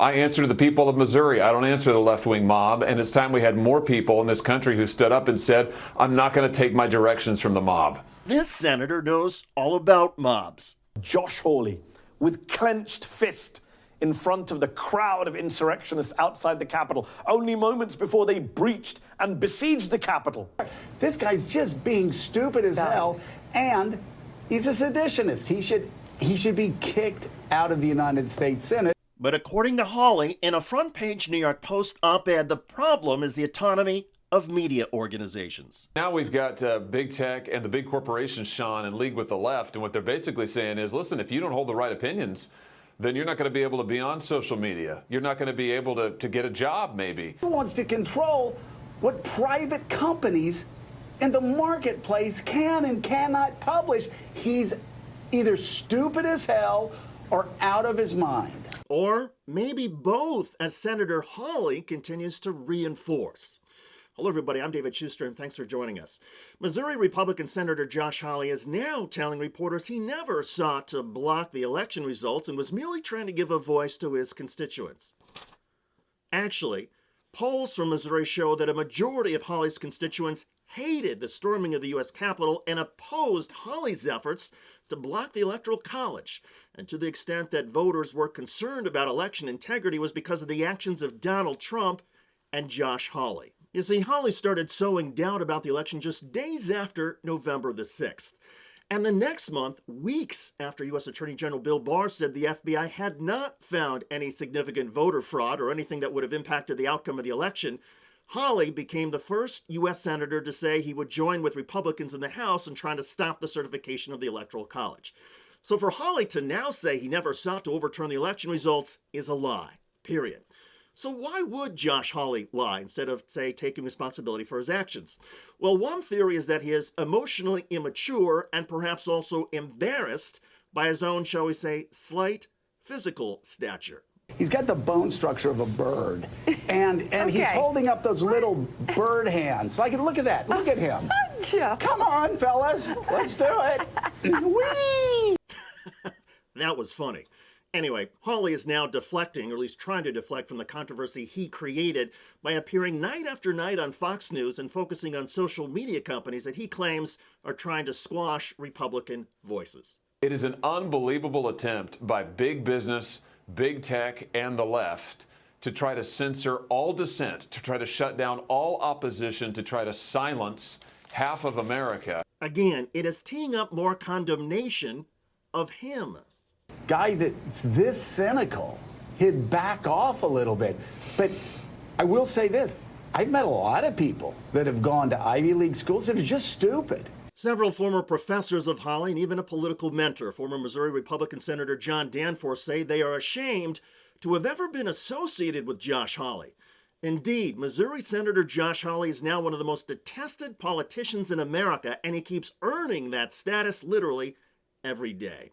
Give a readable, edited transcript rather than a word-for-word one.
I answer to the people of Missouri. I don't answer to the left-wing mob. And it's time we had more people in this country who stood up and said, I'm not going to take my directions from the mob. This senator knows all about mobs. Josh Hawley, with clenched fist in front of the crowd of insurrectionists outside the Capitol, only moments before they breached and besieged the Capitol. This guy's just being stupid as hell, and he's a seditionist. He should be kicked out of the United States Senate. But according to Hawley, in a front-page New York Post op-ed, the problem is the autonomy of media organizations. Now we've got big tech and the big corporations, Sean, in league with the left. And what they're basically saying is, listen, if you don't hold the right opinions, then you're not going to be able to be on social media. You're not going to be able to get a job, maybe. He wants to control what private companies in the marketplace can and cannot publish. He's either stupid as hell or out of his mind. Or maybe both, as Senator Hawley continues to reinforce. Hello, everybody. I'm David Shuster, and thanks for joining us. Missouri Republican Senator Josh Hawley is now telling reporters he never sought to block the election results and was merely trying to give a voice to his constituents. Actually, polls from Missouri show that a majority of Hawley's constituents hated the storming of the U.S. Capitol and opposed Hawley's efforts to block the Electoral College. And to the extent that voters were concerned about election integrity was because of the actions of Donald Trump and Josh Hawley. You see, Hawley started sowing doubt about the election just days after November the 6th. And the next month, weeks after U.S. Attorney General Bill Barr said the FBI had not found any significant voter fraud or anything that would have impacted the outcome of the election, Hawley became the first U.S. senator to say he would join with Republicans in the House in trying to stop the certification of the Electoral College. So for Hawley to now say he never sought to overturn the election results is a lie, period. So why would Josh Hawley lie instead of, say, taking responsibility for his actions? Well, one theory is that he is emotionally immature and perhaps also embarrassed by his own, shall we say, slight physical stature. He's got the bone structure of a bird, and he's holding up those little bird hands. Like, look at that. Look at him. Come on, fellas. Let's do it. Whee! That was funny. Anyway, Hawley is now deflecting, or at least trying to deflect from the controversy he created by appearing night after night on Fox News and focusing on social media companies that he claims are trying to squash Republican voices. It is an unbelievable attempt by big business, big tech, and the left to try to censor all dissent, to try to shut down all opposition, to try to silence half of America. Again, it is teeing up more condemnation of him. Guy that's this cynical, he'd back off a little bit. But I will say this, I've met a lot of people that have gone to Ivy League schools that are just stupid. Several former professors of Hawley and even a political mentor, former Missouri Republican Senator John Danforth, say they are ashamed to have ever been associated with Josh Hawley. Indeed, Missouri Senator Josh Hawley is now one of the most detested politicians in America, and he keeps earning that status literally every day.